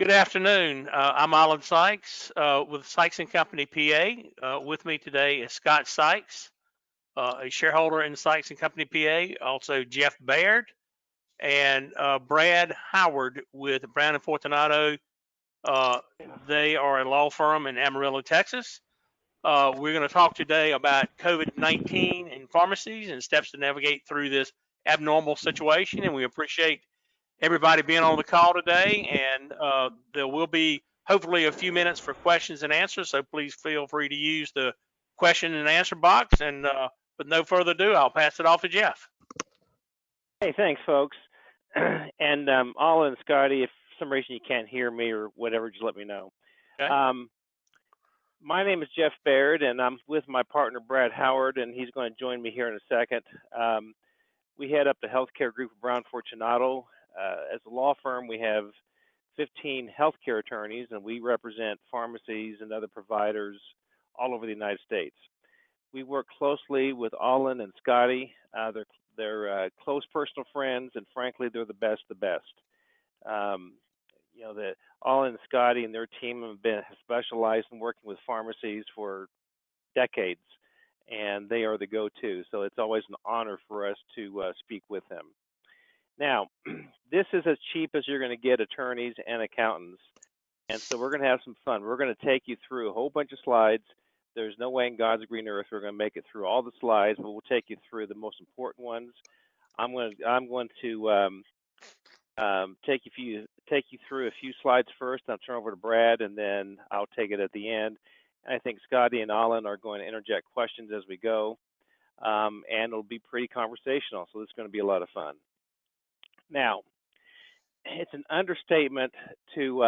Good afternoon. I'm Alan Sykes with Sykes and Company PA. With me today is Scott Sykes, a shareholder in Sykes and Company PA. Also Jeff Baird and Brad Howard with Brown and Fortunato. Uh, they are a law firm in Amarillo, Texas. We're going to talk today about COVID-19 in pharmacies and steps to navigate through this abnormal situation. And we appreciate everybody being on the call today, and there will be hopefully a few minutes for questions and answers, so please feel free to use the question and answer box. And with no further ado, I'll pass it off to Jeff. Hey, thanks, folks. And Alan and Scotty, if for some reason you can't hear me or whatever, just let me know. Okay. My name is Jeff Baird, and I'm with my partner, Brad Howard, and he's going to join me here in a second. We head up the healthcare group of Brown Fortunato. As a law firm, we have 15 healthcare attorneys, and we represent pharmacies and other providers all over the United States. We work closely with Alan and Scotty. They're close personal friends, and frankly, they're the best. Alan and Scotty and their team have specialized in working with pharmacies for decades, and they are the go-to. So it's always an honor for us to speak with them. Now, this is as cheap as you're going to get attorneys and accountants, and so we're going to have some fun. We're going to take you through a whole bunch of slides. There's no way in God's green earth we're going to make it through all the slides, but we'll take you through the most important ones. I'm going to take you through a few slides first. I'll turn over to Brad, and then I'll take it at the end. And I think Scotty and Alan are going to interject questions as we go, and it'll be pretty conversational, so it's going to be a lot of fun. Now, it's an understatement to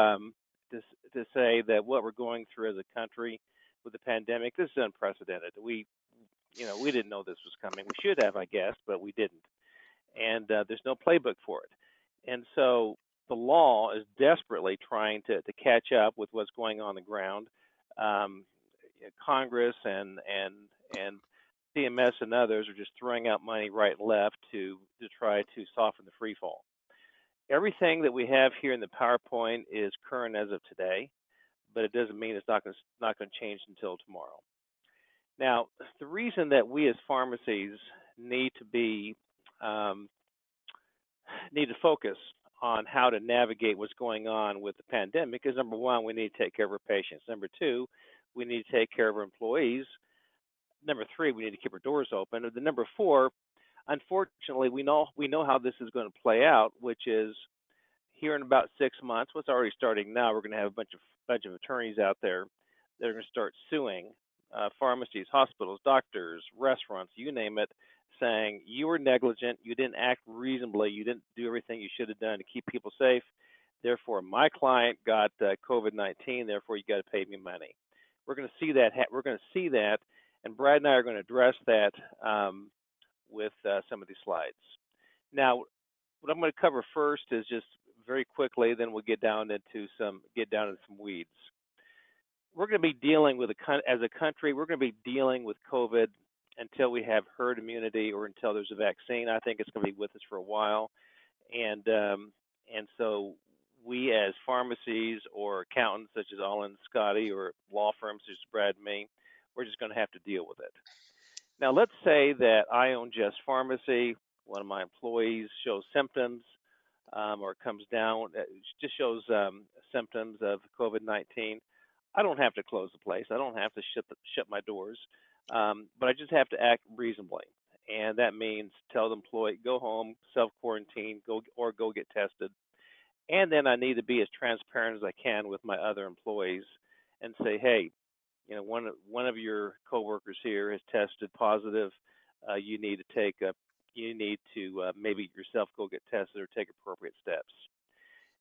say that what we're going through as a country with the pandemic, this is unprecedented. We didn't know this was coming. We should have, I guess, but we didn't. And there's no playbook for it. And so the law is desperately trying to catch up with what's going on the ground. Congress and CMS and others are just throwing out money right and left to try to soften the free fall. Everything that we have here in the PowerPoint is current as of today, but it doesn't mean it's not going to change until tomorrow. Now, the reason that we as pharmacies need to focus on how to navigate what's going on with the pandemic is, number one, we need to take care of our patients. Number two, we need to take care of our employees. Number three, we need to keep our doors open. And the number four, unfortunately, we know how this is going to play out, which is here in about 6 months. What's already starting now, we're going to have a bunch of attorneys out there that are going to start suing pharmacies, hospitals, doctors, restaurants, you name it, saying you were negligent, you didn't act reasonably, you didn't do everything you should have done to keep people safe. Therefore, my client got COVID-19. Therefore, you got to pay me money. We're going to see that. And Brad and I are going to address that with some of these slides. Now, what I'm going to cover first is just very quickly, then we'll get down into some weeds. We're going to be dealing with as a country, we're going to be dealing with COVID until we have herd immunity or until there's a vaccine. I think it's going to be with us for a while, and so we as pharmacies or accountants such as Alan and Scotty, or law firms such as Brad and me, we're just going to have to deal with it. Now, let's say that I own Just Pharmacy. One of my employees shows symptoms or comes down, just shows symptoms of COVID-19. I don't have to close the place. I don't have to shut my doors, but I just have to act reasonably. And that means tell the employee, go home, self-quarantine, go get tested. And then I need to be as transparent as I can with my other employees and say, hey, one of your coworkers here has tested positive. You need to maybe yourself go get tested or take appropriate steps.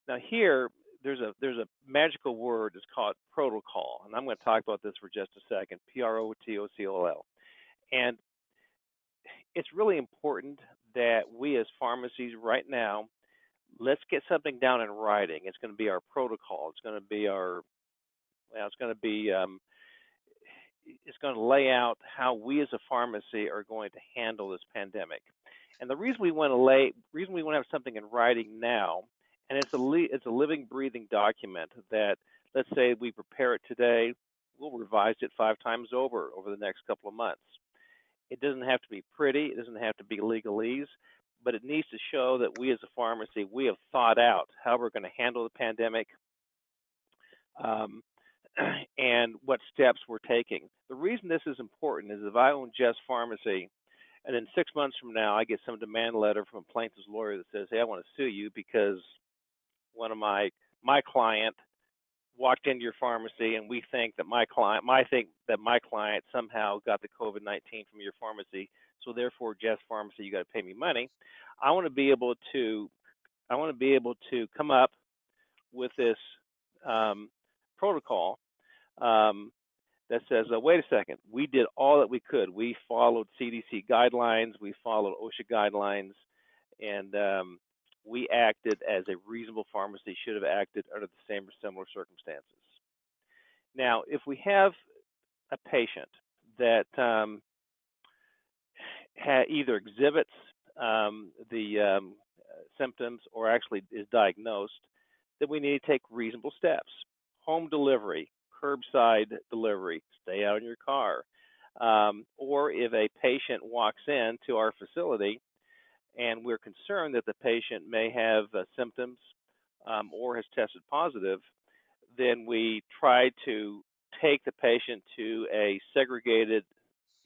Now here, there's a magical word. It's called protocol, and I'm going to talk about this for just a second. PROTOCOL, and it's really important that we as pharmacies right now, let's get something down in writing. It's going to be our protocol. It's going to lay out how we as a pharmacy are going to handle this pandemic. And the reason we want to have something in writing now and it's a living, breathing document that, let's say we prepare it today, we'll revise it 5 times over the next couple of months. It doesn't have to be pretty, it doesn't have to be legalese, but it needs to show that we as a pharmacy, we have thought out how we're going to handle the pandemic, and what steps we're taking. The reason this is important is if I own Jeff's Pharmacy, and then 6 months from now I get some demand letter from a plaintiff's lawyer that says, hey, I want to sue you because one of my client walked into your pharmacy and we think that my client somehow got the COVID-19 from your pharmacy, so therefore Jeff's Pharmacy, you got to pay me money. I want to be able to come up with this protocol that says, wait a second, we did all that we could. We followed CDC guidelines, we followed OSHA guidelines, and we acted as a reasonable pharmacy should have acted under the same or similar circumstances. Now, if we have a patient that either exhibits the symptoms or actually is diagnosed, then we need to take reasonable steps. Home delivery, curbside delivery, stay out in your car. Or if a patient walks into our facility and we're concerned that the patient may have symptoms or has tested positive, then we try to take the patient to a segregated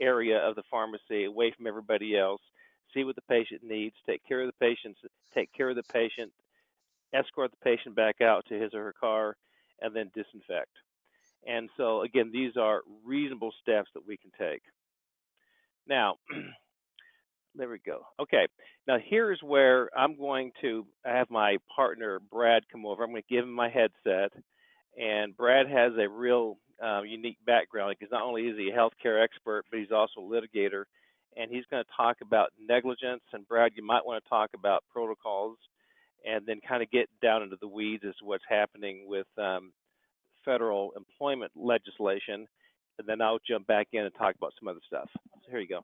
area of the pharmacy away from everybody else, see what the patient needs, take care of the patient, escort the patient back out to his or her car, and then disinfect. And so, again, these are reasonable steps that we can take. Now, there we go. Okay, now here's where I'm going to have my partner, Brad, come over. I'm going to give him my headset. And Brad has a real unique background because not only is he a healthcare expert, but he's also a litigator. And he's going to talk about negligence. And Brad, you might want to talk about protocols and then kind of get down into the weeds as to what's happening with federal employment legislation. And then I'll jump back in and talk about some other stuff. So here you go.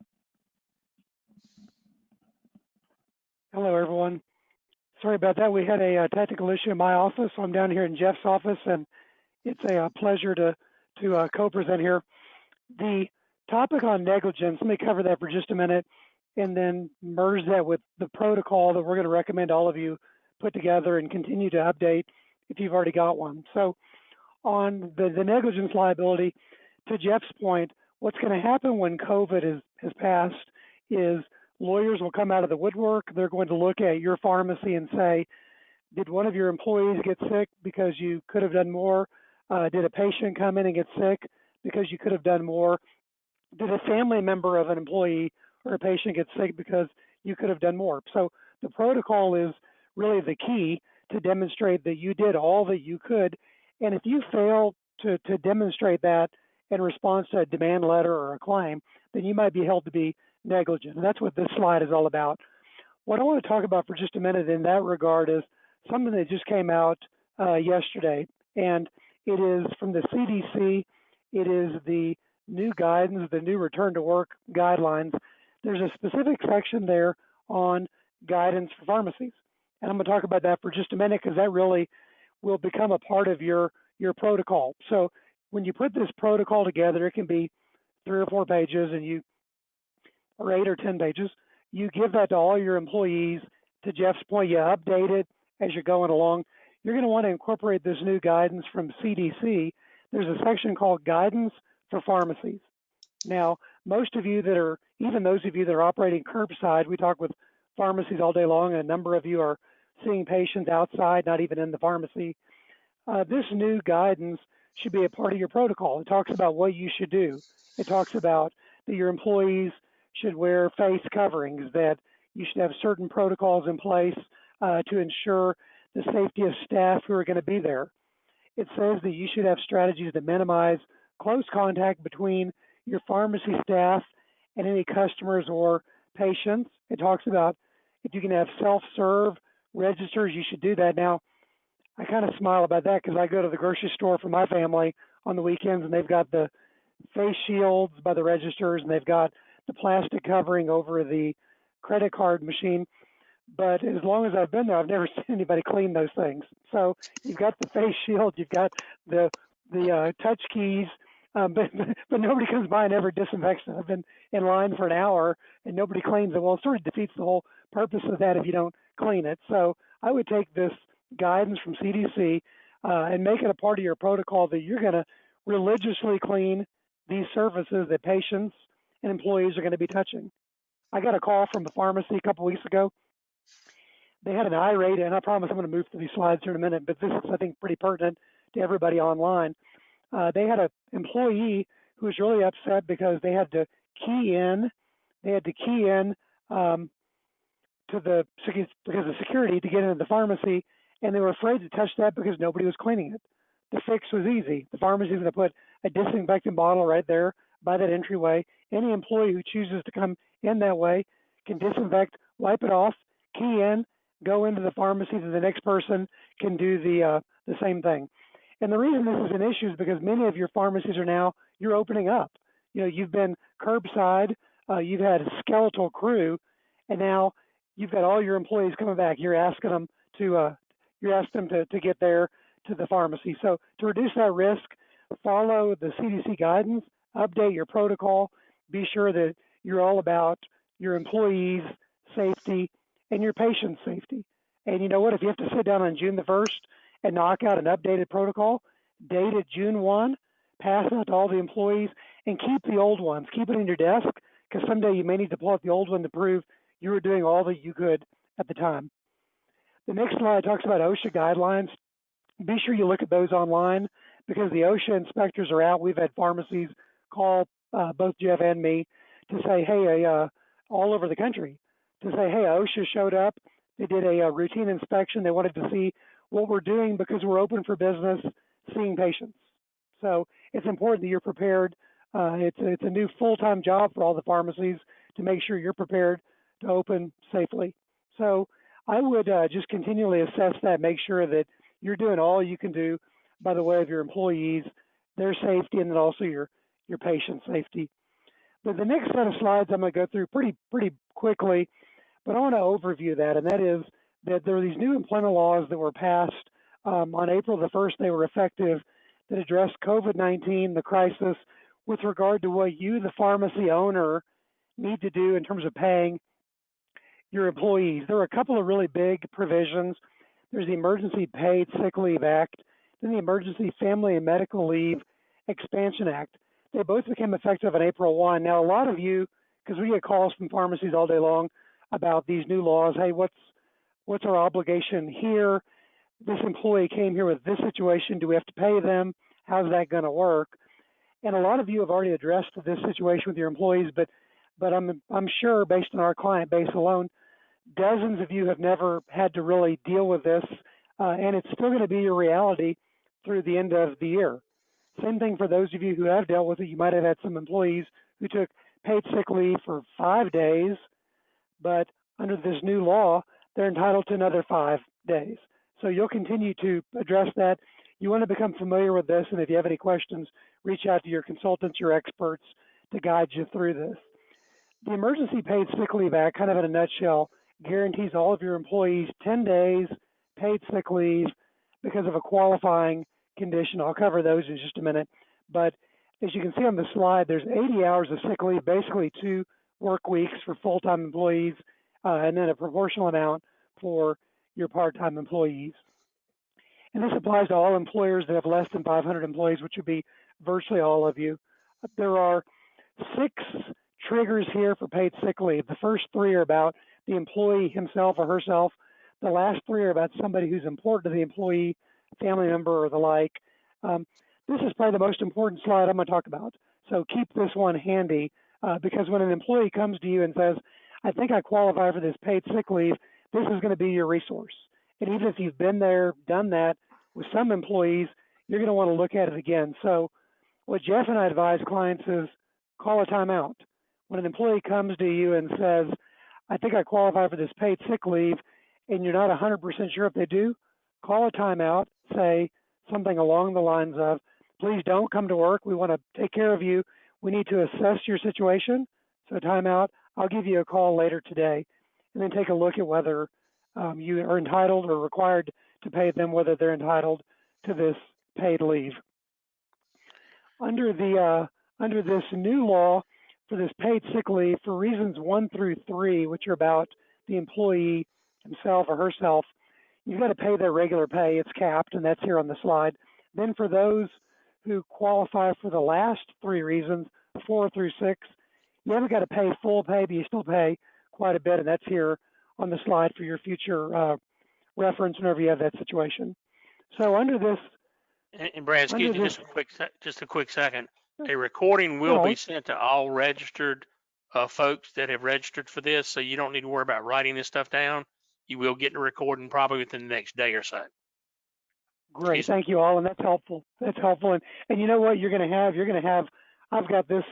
Hello, everyone. Sorry about that. We had a technical issue in my office, so I'm down here in Jeff's office, and it's a pleasure to co-present here. The topic on negligence, let me cover that for just a minute, and then merge that with the protocol that we're going to recommend all of you put together and continue to update if you've already got one. So on the negligence liability, to Jeff's point, what's going to happen when COVID has passed is lawyers will come out of the woodwork. They're going to look at your pharmacy and say, did one of your employees get sick because you could have done more? Did a patient come in and get sick because you could have done more? Did a family member of an employee or a patient get sick because you could have done more? So the protocol is really the key to demonstrate that you did all that you could. And if you fail to demonstrate that in response to a demand letter or a claim, then you might be held to be negligent. And that's what this slide is all about. What I want to talk about for just a minute in that regard is something that just came out yesterday, and it is from the CDC. It is the new guidance, the new return to work guidelines. There's a specific section there on guidance for pharmacies. And I'm going to talk about that for just a minute because that really will become a part of your protocol. So when you put this protocol together, it can be 3 or 4 pages or 8 or 10 pages. You give that to all your employees. To Jeff's point, you update it as you're going along. You're going to want to incorporate this new guidance from CDC. There's a section called Guidance for Pharmacies. Now, most of you that are, even those of you that are operating curbside, we talk with pharmacies all day long, and a number of you are seeing patients outside, not even in the pharmacy. This new guidance should be a part of your protocol. It talks about what you should do. It talks about that your employees should wear face coverings, that you should have certain protocols in place to ensure the safety of staff who are going to be there. It says that you should have strategies that minimize close contact between your pharmacy staff and any customers or patients. It talks about if you can have self-serve registers, you should do that. Now, I kind of smile about that because I go to the grocery store for my family on the weekends, and they've got the face shields by the registers, and they've got the plastic covering over the credit card machine. but as long as I've been there, I've never seen anybody clean those things. So you've got the face shield, you've got the touch keys, but nobody comes by and ever disinfects it. I've been in line for an hour and nobody cleans it. Well, it sort of defeats the whole purpose of that if you don't clean it. So I would take this guidance from CDC and make it a part of your protocol that you're going to religiously clean these surfaces that patients and employees are going to be touching. I got a call from a pharmacy a couple weeks ago. They had an irate, and I promise I'm going to move through these slides here in a minute, but this is, I think, pretty pertinent to everybody online. They had an employee who was really upset because they had to key in to the because of security to get into the pharmacy, and they were afraid to touch that because nobody was cleaning it. The fix was easy. The pharmacy is going to put a disinfectant bottle right there by that entryway. Any employee who chooses to come in that way can disinfect, wipe it off, key in, go into the pharmacy, and the next person can do the same thing. And the reason this is an issue is because many of your pharmacies are now, you're opening up. You know, you've been curbside, you've had a skeletal crew, and now you've got all your employees coming back. You're asking them to get there to the pharmacy. So to reduce that risk, follow the CDC guidance, update your protocol, be sure that you're all about your employees' safety and your patients' safety. And you know what? If you have to sit down on June the 1st and knock out an updated protocol, date it June 1, pass it out to all the employees, and keep the old ones. Keep it in your desk, because someday you may need to pull out the old one to prove you were doing all that you could at the time. The next slide talks about OSHA guidelines. Be sure you look at those online, because the OSHA inspectors are out. We've had pharmacies call both Jeff and me to say, hey, all over the country, to say, hey, OSHA showed up. They did a routine inspection. They wanted to see what we're doing because we're open for business, seeing patients. So it's important that you're prepared. It's a new full-time job for all the pharmacies to make sure you're prepared to open safely. So I would just continually assess that, make sure that you're doing all you can do by the way of your employees, their safety, and then also your patient safety. But the next set of slides I'm going to go through pretty quickly, but I want to overview that, and that is that there are these new employment laws that were passed on April the 1st. They were effective, that addressed COVID-19, the crisis, with regard to what you, the pharmacy owner, need to do in terms of paying your employees. There are a couple of really big provisions. There's the Emergency Paid Sick Leave Act, then the Emergency Family and Medical Leave Expansion Act. They both became effective on April 1. Now, a lot of you, because we get calls from pharmacies all day long about these new laws, hey, what's our obligation here? This employee came here with this situation. Do we have to pay them? How's that going to work? And a lot of you have already addressed this situation with your employees, but I'm sure, based on our client base alone, dozens of you have never had to really deal with this, and it's still going to be your reality through the end of the year. Same thing for those of you who have dealt with it. You might have had some employees who took paid sick leave for 5 days, but under this new law, they're entitled to another 5 days. So you'll continue to address that. You want to become familiar with this, and if you have any questions, reach out to your consultants, your experts, to guide you through this. The Emergency Paid Sick Leave Act, kind of in a nutshell, guarantees all of your employees 10 days paid sick leave because of a qualifying condition. I'll cover those in just a minute. But as you can see on the slide, there's 80 hours of sick leave, basically 2 work weeks for full-time employees, and then a proportional amount for your part-time employees. And this applies to all employers that have less than 500 employees, which would be virtually all of you. There are 6 triggers here for paid sick leave. The first 3 are about the employee himself or herself. The last 3 are about somebody who's important to the employee, family member, or the like. This is probably the most important slide I'm going to talk about. So keep this one handy, because when an employee comes to you and says, I think I qualify for this paid sick leave, this is going to be your resource. And even if you've been there, done that with some employees, you're going to want to look at it again. So what Jeff and I advise clients is call a timeout. When an employee comes to you and says, I think I qualify for this paid sick leave, and you're not 100% sure if they do, call a timeout, say something along the lines of, please don't come to work. We want to take care of you. We need to assess your situation. So timeout, I'll give you a call later today. and then take a look at whether you are entitled or required to pay them, whether they're entitled to this paid leave. Under this new law for this paid sick leave, for reasons 1 through 3, which are about the employee himself or herself, you've got to pay their regular pay. It's capped, and that's here on the slide. Then for those who qualify for the last 3 reasons, 4 through 6, you haven't got to pay full pay, but you still pay quite a bit, and that's here on the slide for your future reference whenever you have that situation. So under this, and Brad, excuse me, just a quick second. A recording will be sent to all registered folks that have registered for this, so you don't need to worry about writing this stuff down. You will get the recording probably within the next day or so. Great, thank you all, and that's helpful. That's helpful, and you know what you're going to have? You're going to have. I've got this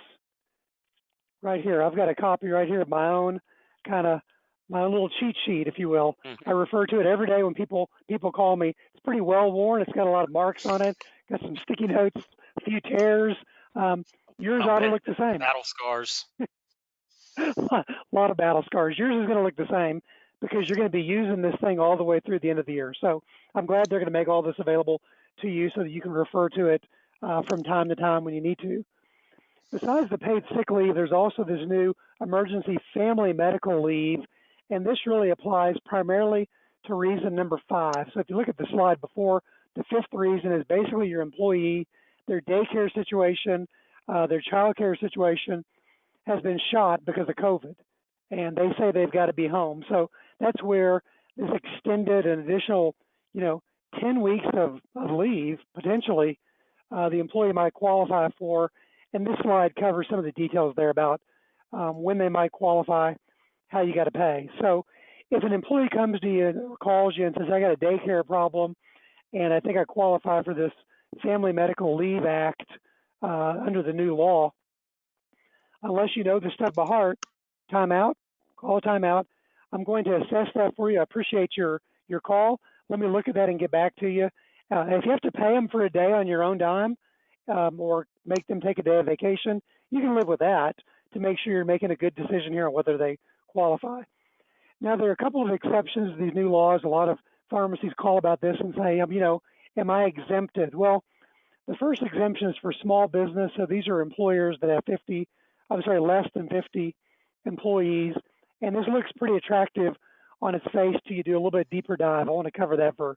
right here. I've got a copy right here of my own my own little cheat sheet, if you will. Mm-hmm. I refer to it every day when people call me. It's pretty well worn. It's got a lot of marks on it. Got some sticky notes, a few tears. Yours ought to look the same. Battle scars. A lot of battle scars. Yours is going to look the same because you're going to be using this thing all the way through the end of the year. So I'm glad they're going to make all this available to you so that you can refer to it from time to time when you need to. Besides the paid sick leave, there's also this new emergency family medical leave, and this really applies primarily to reason number 5. So if you look at the slide before, the 5th reason is basically your employee, their daycare situation, their child care situation has been shot because of COVID, and they say they've got to be home. So that's where this extended an additional, 10 weeks of leave, potentially, the employee might qualify for. And this slide covers some of the details there about when they might qualify, how you got to pay. So if an employee comes to you or calls you and says, I got a daycare problem, and I think I qualify for this Family Medical Leave Act under the new law, unless you know the stuff by heart, timeout, call a timeout. I'm going to assess that for you. I appreciate your call. Let me look at that and get back to you. If you have to pay them for a day on your own dime or make them take a day of vacation, you can live with that to make sure you're making a good decision here on whether they qualify. Now, there are a couple of exceptions to these new laws. A lot of pharmacies call about this and say, am I exempted? Well, the first exemption is for small business. So these are employers that have less than 50 employees. And this looks pretty attractive on its face till you do a little bit deeper dive. I want to cover that for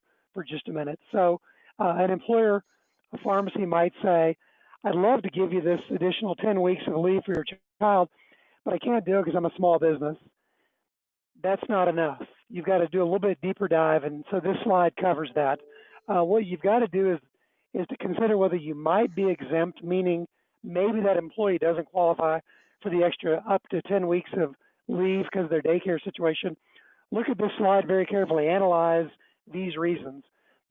just a minute. So an employer, a pharmacy might say, I'd love to give you this additional 10 weeks of leave for your child, but I can't do it because I'm a small business. That's not enough. You've got to do a little bit deeper dive, and so this slide covers that. What you've got to do is to consider whether you might be exempt, meaning maybe that employee doesn't qualify for the extra up to 10 weeks of leave because of their daycare situation. Look at this slide very carefully. Analyze these reasons.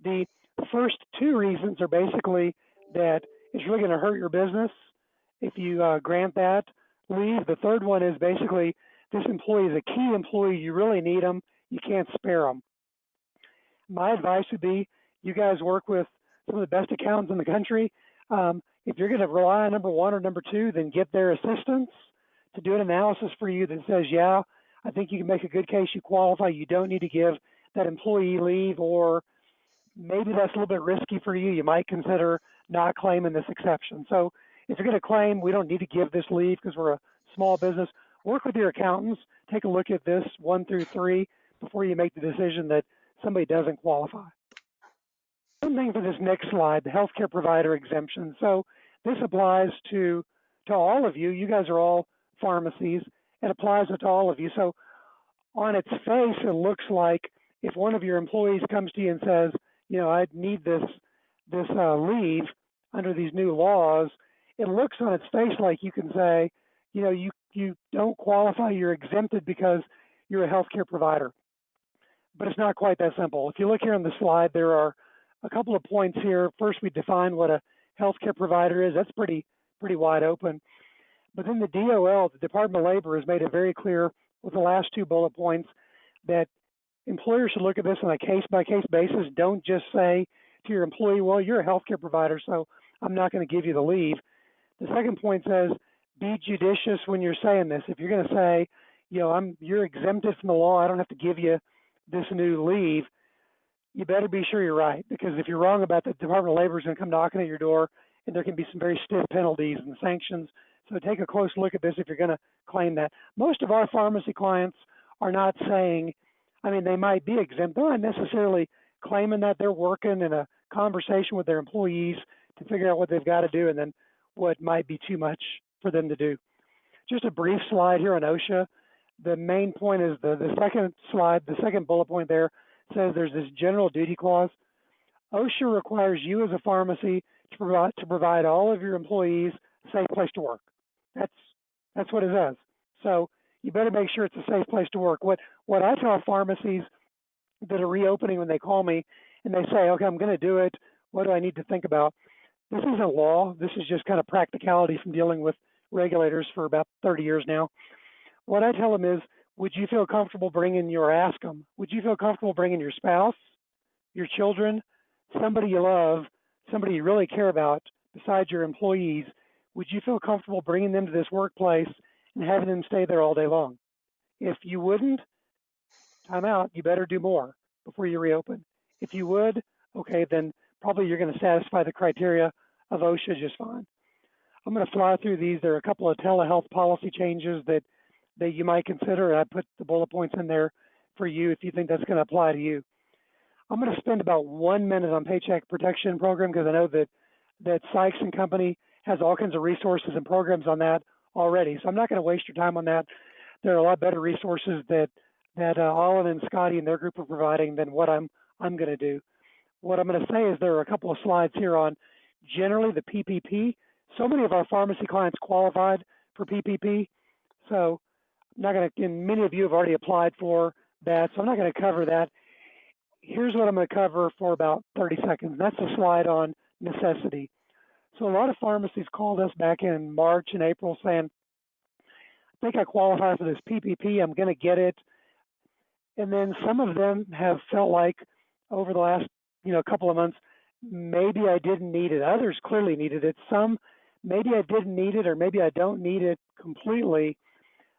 The first 2 reasons are basically that it's really going to hurt your business if you grant that leave. The third one is basically this employee is a key employee. You really need them. You can't spare them. My advice would be you guys work with some of the best accountants in the country. If you're going to rely on number 1 or number 2, then get their assistance to do an analysis for you that says, yeah, I think you can make a good case you qualify. You don't need to give that employee leave, or maybe that's a little bit risky for you. You might consider not claiming this exception. So if you're going to claim we don't need to give this leave because we're a small business, work with your accountants. Take a look at this 1 through 3 before you make the decision that somebody doesn't qualify. One thing for this next slide, the healthcare provider exemption. So this applies to all of you. You guys are all pharmacies. It applies to all of you. So on its face, it looks like if one of your employees comes to you and says, I need this leave under these new laws, it looks on its face like you can say, you don't qualify, you're exempted because you're a healthcare provider. But it's not quite that simple. If you look here on the slide, there are a couple of points here. First, we define what a healthcare provider is. That's pretty wide open. But then the DOL, the Department of Labor, has made it very clear with the last 2 bullet points that employers should look at this on a case-by-case basis. Don't just say to your employee, well, you're a healthcare provider, so I'm not going to give you the leave. The second point says, be judicious when you're saying this. If you're going to say, you're exempted from the law. I don't have to give you this new leave. You better be sure you're right, because if you're wrong about that, the Department of Labor is going to come knocking at your door, and there can be some very stiff penalties and sanctions. So take a close look at this if you're going to claim that. Most of our pharmacy clients are not saying, I mean, they might be exempt. They're not necessarily claiming that. They're working in a conversation with their employees to figure out what they've got to do and then what might be too much for them to do. Just a brief slide here on OSHA. The main point is the second slide, the second bullet point there says there's this general duty clause. OSHA requires you as a pharmacy to provide all of your employees a safe place to work. That's what it says. So you better make sure it's a safe place to work. What I tell pharmacies that are reopening when they call me and they say, okay, I'm going to do it. What do I need to think about? This isn't law. This is just kind of practicality from dealing with regulators for about 30 years now. What I tell them is, would you feel comfortable bringing ask them, would you feel comfortable bringing your spouse, your children, somebody you love, somebody you really care about besides your employees? Would you feel comfortable bringing them to this workplace and having them stay there all day long? If you wouldn't, time out, you better do more before you reopen. If you would, okay, then probably you're going to satisfy the criteria of OSHA just fine. I'm going to fly through these. There are a couple of telehealth policy changes that you might consider. I put the bullet points in there for you if you think that's going to apply to you. I'm going to spend about 1 minute on Paycheck Protection Program because I know that Sykes and Company has all kinds of resources and programs on that already. So I'm not going to waste your time on that. There are a lot better resources that Olin and Scotty and their group are providing than what I'm going to do. What I'm going to say is there are a couple of slides here on generally the PPP. So many of our pharmacy clients qualified for PPP. So I'm not going to, and many of you have already applied for that, so I'm not going to cover that. Here's what I'm going to cover for about 30 seconds. That's a slide on necessity. So a lot of pharmacies called us back in March and April saying, I think I qualify for this PPP, I'm going to get it. And then some of them have felt like over the last couple of months, maybe I didn't need it. Others clearly needed it. Some, maybe I didn't need it, or maybe I don't need it completely.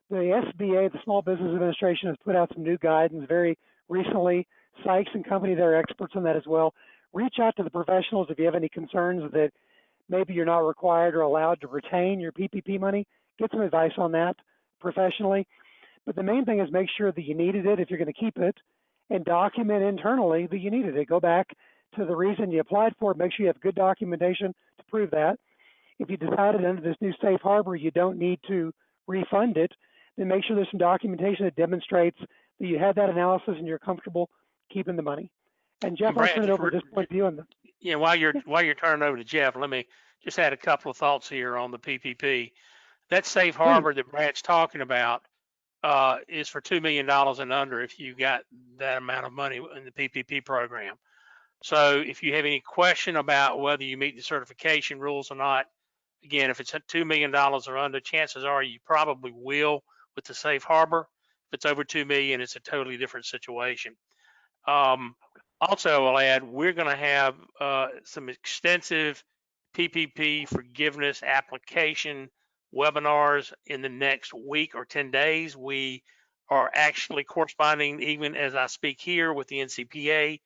The SBA, the Small Business Administration, has put out some new guidance very recently. Sykes and Company, they're experts on that as well. Reach out to the professionals if you have any concerns that maybe you're not required or allowed to retain your PPP money. Get some advice on that professionally. But the main thing is make sure that you needed it if you're going to keep it, and document internally that you needed it. Go back to the reason you applied for it. Make sure you have good documentation to prove that. If you decided under this new safe harbor you don't need to refund it, then make sure there's some documentation that demonstrates that you had that analysis and you're comfortable keeping the money. And Jeff, I'll turn it over at this point to you on the. Yeah, while you're turning over to Jeff, let me just add a couple of thoughts here on the PPP. That safe harbor that Brad's talking about is for $2 million and under if you got that amount of money in the PPP program. So if you have any question about whether you meet the certification rules or not, again, if it's at $2 million or under, chances are you probably will with the safe harbor. If it's over 2 million, it's a totally different situation. Also, I'll add, we're going to have some extensive PPP forgiveness application webinars in the next week or 10 days. We are actually corresponding, even as I speak here, with the NCPA.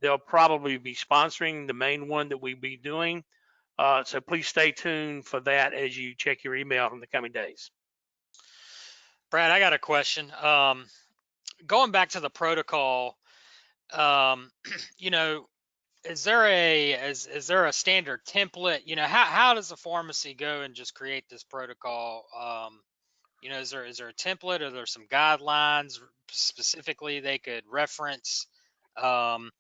They'll probably be sponsoring the main one that we'll be doing. So please stay tuned for that as you check your email in the coming days. Brad, I got a question. Going back to the protocol, is there a standard template? How does a pharmacy go and just create this protocol? Is there a template, or there some guidelines specifically they could reference? I'm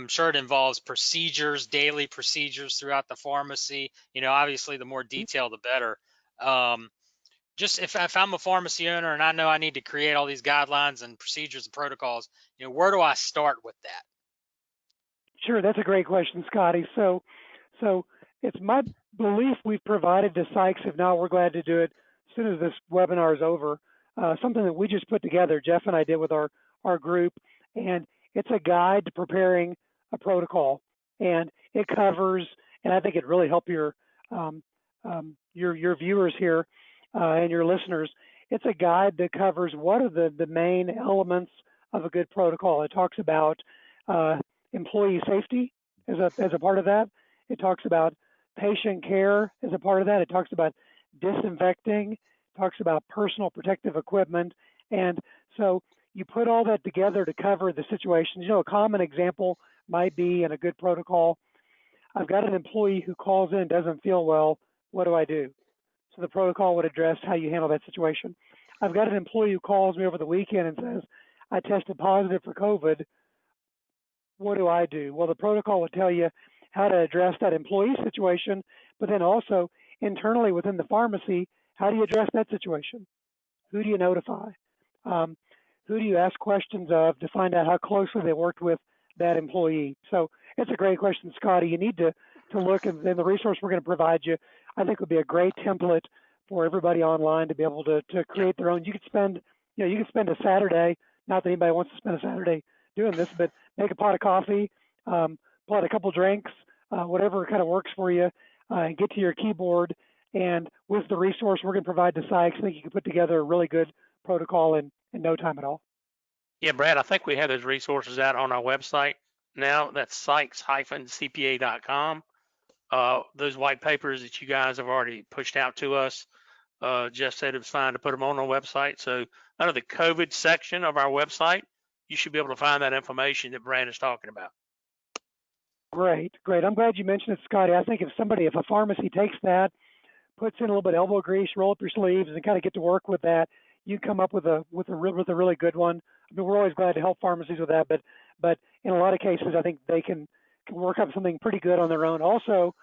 sure it involves procedures, daily procedures throughout the pharmacy. Obviously the more detailed, the better. Just if I'm a pharmacy owner and I know I need to create all these guidelines and procedures and protocols, where do I start with that? Sure, that's a great question, Scotty. So it's my belief we've provided to Sykes. If not, we're glad to do it as soon as this webinar is over. Something that we just put together, Jeff and I did with our group, and it's a guide to preparing a protocol, and it covers, and I think it really help your viewers here and your listeners. it's a guide that covers what are the main elements of a good protocol. It talks about employee safety as a part of that. It talks about patient care as a part of that. It talks about disinfecting. It talks about personal protective equipment. And so you put all that together to cover the situations. You know, a common example might be in a good protocol, I've got an employee who calls in, doesn't feel well, what do I do? So the protocol would address how you handle that situation. I've got an employee who calls me over the weekend and says, I tested positive for COVID, what do I do? Well, the protocol would tell you how to address that employee situation, but then also internally within the pharmacy, how do you address that situation? Who do you notify? Who do you ask questions of to find out how closely they worked with that employee? So it's a great question, Scotty. You need to look, and the resource we're going to provide you, I think, would be a great template for everybody online to be able to create their own. You could spend, you could spend a Saturday, not that anybody wants to spend a Saturday doing this, but make a pot of coffee, pull out a couple drinks, whatever kind of works for you, and get to your keyboard. And with the resource we're going to provide to Sykes, I think you can put together a really good protocol in no time at all. Yeah, Brad, I think we have those resources out on our website now. That's sykes-cpa.com. Those white papers that you guys have already pushed out to us, Jeff said it was fine to put them on our website. So under the COVID section of our website, you should be able to find that information that Brad is talking about. Great. I'm glad you mentioned it, Scotty. I think if a pharmacy takes that, puts in a little bit of elbow grease, roll up your sleeves, and kind of get to work with that, you come up with a really good one. I mean, we're always glad to help pharmacies with that, but in a lot of cases, I think they can work up something pretty good on their own. Also,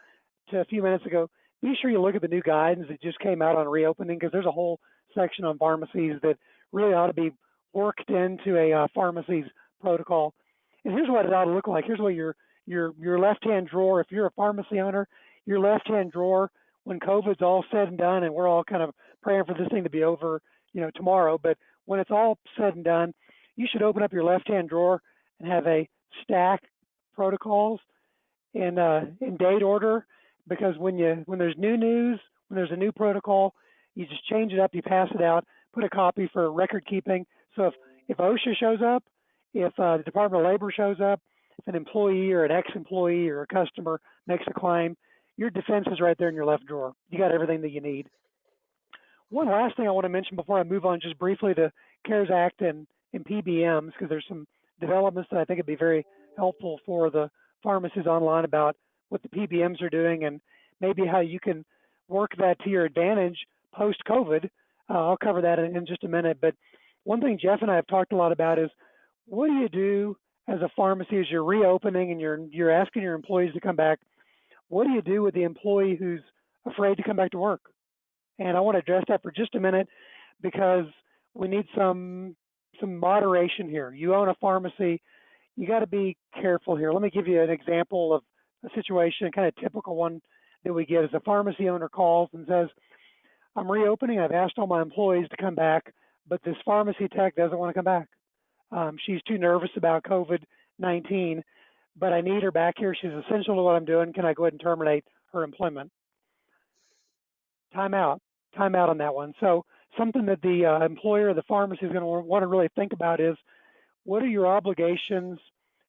to a few minutes ago, be sure you look at the new guidance that just came out on reopening, because there's a whole section on pharmacies that really ought to be worked into a pharmacy's protocol. And here's what it ought to look like. Here's what your left-hand drawer, if you're a pharmacy owner, your left-hand drawer, when COVID's all said and done, and we're all kind of praying for this thing to be over, tomorrow, but when it's all said and done, you should open up your left-hand drawer and have a stack protocols in date order, because when there's new news, when there's a new protocol, you just change it up, you pass it out, put a copy for record keeping. So if OSHA shows up, if the Department of Labor shows up, if an employee or an ex-employee or a customer makes a claim, your defense is right there in your left drawer. You got everything that you need. One last thing I want to mention before I move on just briefly to CARES Act and PBMs, because there's some developments that I think would be very helpful for the pharmacies online about what the PBMs are doing and maybe how you can work that to your advantage post-COVID. I'll cover that in just a minute. But one thing Jeff and I have talked a lot about is, what do you do as a pharmacy as you're reopening and you're asking your employees to come back? What do you do with the employee who's afraid to come back to work? And I want to address that for just a minute, because we need some moderation here. You own a pharmacy, you got to be careful here. Let me give you an example of a situation, kind of typical one that we get. As a pharmacy owner calls and says, I'm reopening, I've asked all my employees to come back, but this pharmacy tech doesn't want to come back. She's too nervous about COVID-19, but I need her back here. She's essential to what I'm doing. Can I go ahead and terminate her employment? Time out on that one. So something that the employer or the pharmacy is going to want to really think about is, what are your obligations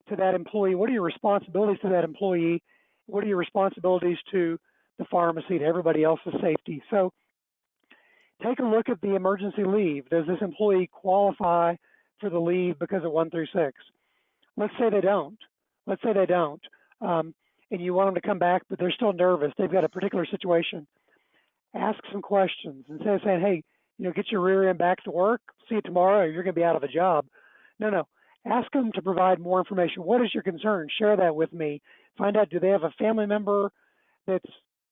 to that employee? What are your responsibilities to that employee? What are your responsibilities to the pharmacy, to everybody else's safety? So take a look at the emergency leave. Does this employee qualify for the leave because of 1 through 6? Let's say they don't. And you want them to come back, but they're still nervous. They've got a particular situation. Ask some questions instead of saying, hey, get your rear end back to work, see you tomorrow, or you're going to be out of a job. No. Ask them to provide more information. What is your concern? Share that with me. Find out, do they have a family member that's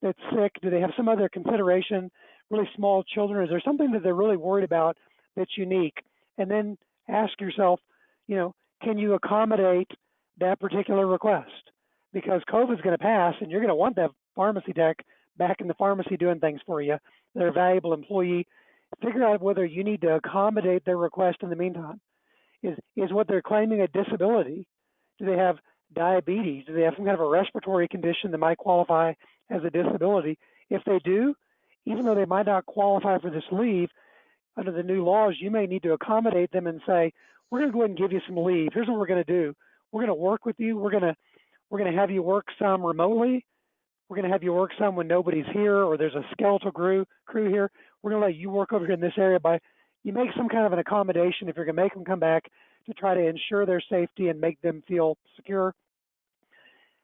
sick? Do they have some other consideration? Really small children? Is there something that they're really worried about that's unique? And then ask yourself, can you accommodate that particular request? Because COVID is going to pass, and you're going to want that pharmacy tech back in the pharmacy doing things for you. They're a valuable employee. Figure out whether you need to accommodate their request in the meantime. Is what they're claiming a disability? Do they have diabetes? Do they have some kind of a respiratory condition that might qualify as a disability? If they do, even though they might not qualify for this leave, under the new laws, you may need to accommodate them and say, we're going to go ahead and give you some leave. Here's what we're going to do. We're going to work with you. We're going to have you work some remotely. We're going to have you work some when nobody's here or there's a skeletal crew here. We're going to let you work over here in this area you make some kind of an accommodation if you're going to make them come back to try to ensure their safety and make them feel secure.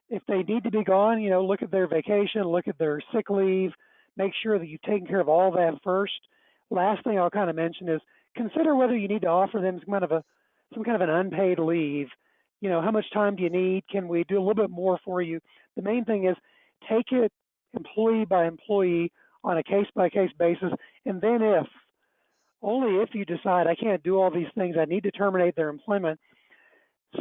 If they need to be gone, look at their vacation, look at their sick leave, make sure that you've taken care of all that first. Last thing I'll kind of mention is consider whether you need to offer them some kind of an unpaid leave. How much time do you need? Can we do a little bit more for you? The main thing is take it employee by employee on a case-by-case basis, and then only if you decide I can't do all these things, I need to terminate their employment,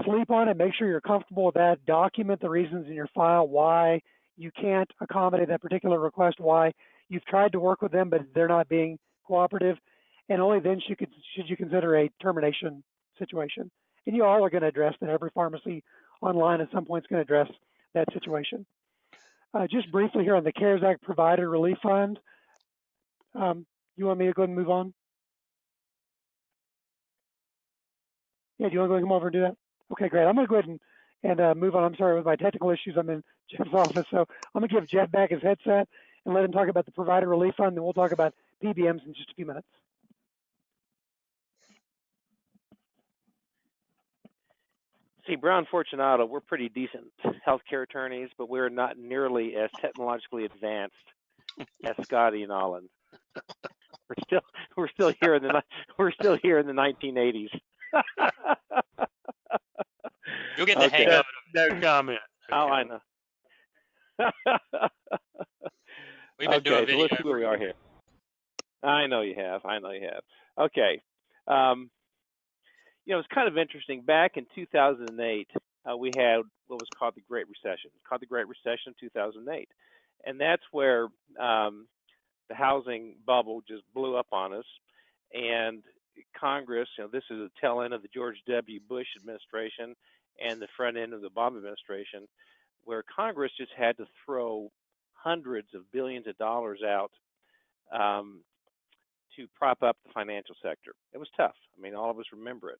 sleep on it, make sure you're comfortable with that, document the reasons in your file why you can't accommodate that particular request, why you've tried to work with them but they're not being cooperative, and only then should you consider a termination situation. And you all are going to address that. Every pharmacy online at some point is going to address that situation. Just briefly here on the CARES Act Provider Relief Fund, you want me to go ahead and move on? Yeah, do you want to go ahead and come over and do that? Okay, great. I'm going to go ahead and move on. I'm sorry, with my technical issues, I'm in Jeff's office. So I'm going to give Jeff back his headset and let him talk about the Provider Relief Fund, and we'll talk about PBMs in just a few minutes. See, Brown Fortunato, we're pretty decent healthcare attorneys, but we're not nearly as technologically advanced as Scotty and Olin. We're still here in the 1980s. You'll get the hang of it. No comment. Oh, I know. We've been doing video. So let's see where we are here. I know you have. Okay. It's kind of interesting. Back in 2008, we had what was called the Great Recession. It's called the Great Recession of 2008. And that's where the housing bubble just blew up on us. And Congress, this is the tail end of the George W. Bush administration and the front end of the Obama administration, where Congress just had to throw hundreds of billions of dollars out to prop up the financial sector. It was tough. I mean, all of us remember it.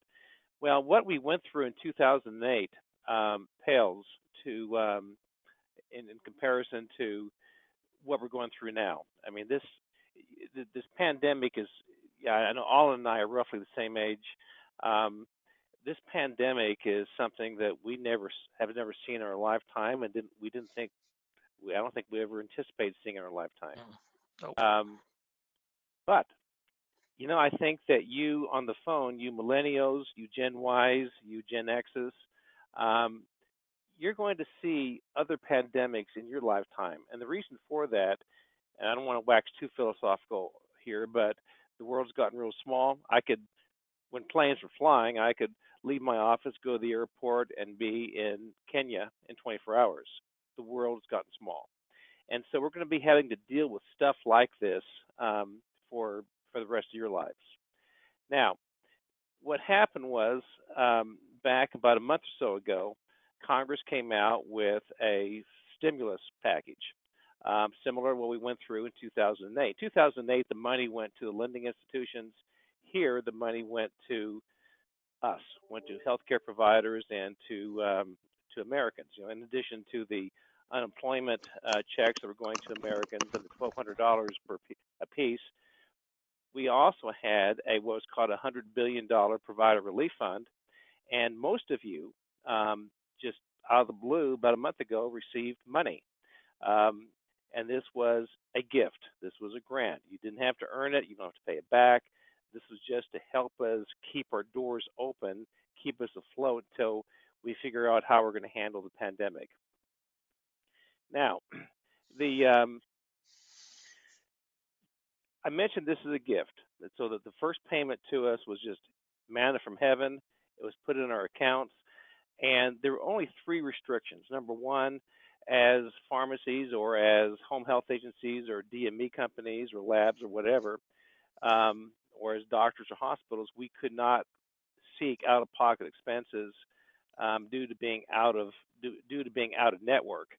Well, what we went through in 2008 pales to in comparison to what we're going through now. I mean, this pandemic is, I know Olin and I are roughly the same age. This pandemic is something that we have never seen in our lifetime, and I don't think we ever anticipated seeing in our lifetime. Nope. But I think that you on the phone, you millennials, you Gen Ys, you Gen Xs, you're going to see other pandemics in your lifetime. And the reason for that, and I don't want to wax too philosophical here, but the world's gotten real small. When planes were flying, I could leave my office, go to the airport, and be in Kenya in 24 hours. The world's gotten small. And so we're going to be having to deal with stuff like this for the rest of your lives. Now, what happened was back about a month or so ago, Congress came out with a stimulus package, similar to what we went through in 2008. 2008, the money went to the lending institutions. Here, the money went to us, went to healthcare providers and to Americans. In addition to the unemployment checks that were going to Americans and the $1,200 a piece, we also had what was called a $100 billion provider relief fund, and most of you, just out of the blue, about a month ago, received money. And this was a gift. This was a grant. You didn't have to earn it. You don't have to pay it back. This was just to help us keep our doors open, keep us afloat until we figure out how we're going to handle the pandemic. Now, I mentioned this is a gift, so that the first payment to us was just manna from heaven. It was put in our accounts, and there were only 3 restrictions. Number one, as pharmacies or as home health agencies or DME companies or labs or whatever, or as doctors or hospitals, we could not seek out-of-pocket expenses due to being out of network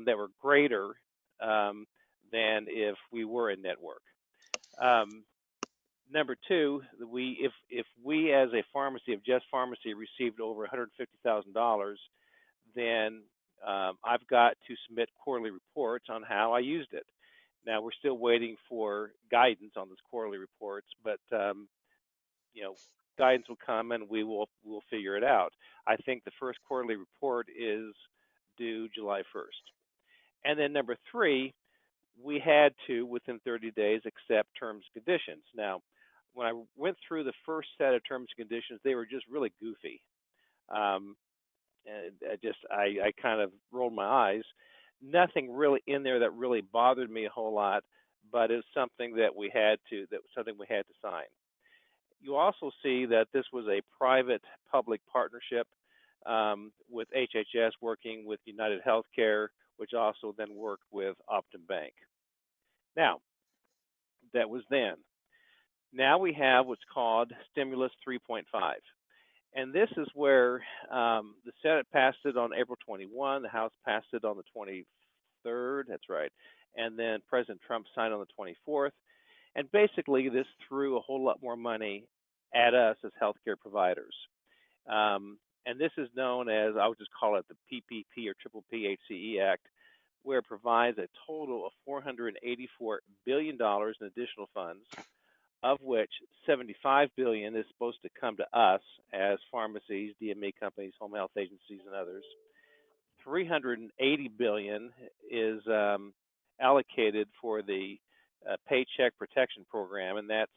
that were greater than if we were in network. Number two, if we as a pharmacy, if Just Pharmacy received over $150,000, then I've got to submit quarterly reports on how I used it. Now we're still waiting for guidance on those quarterly reports, but guidance will come and we'll figure it out. I think the first quarterly report is due July 1st. And then number three, we had to, within 30 days, accept terms and conditions. Now, when I went through the first set of terms and conditions, they were just really goofy. And I kind of rolled my eyes. Nothing really in there that really bothered me a whole lot, but it's something that we had to sign. You also see that this was a private-public partnership with HHS working with United Healthcare, which also then worked with Optum Bank. Now, that was then. Now we have what's called Stimulus 3.5. And this is where the Senate passed it on April 21, the House passed it on the 23rd, that's right, and then President Trump signed on the 24th. And basically, this threw a whole lot more money at us as healthcare providers. And this is known as, I would just call it the PPP or Triple PHCE Act, where it provides a total of $484 billion in additional funds, of which $75 billion is supposed to come to us as pharmacies, DME companies, home health agencies, and others. $380 billion is allocated for the Paycheck Protection Program, and that's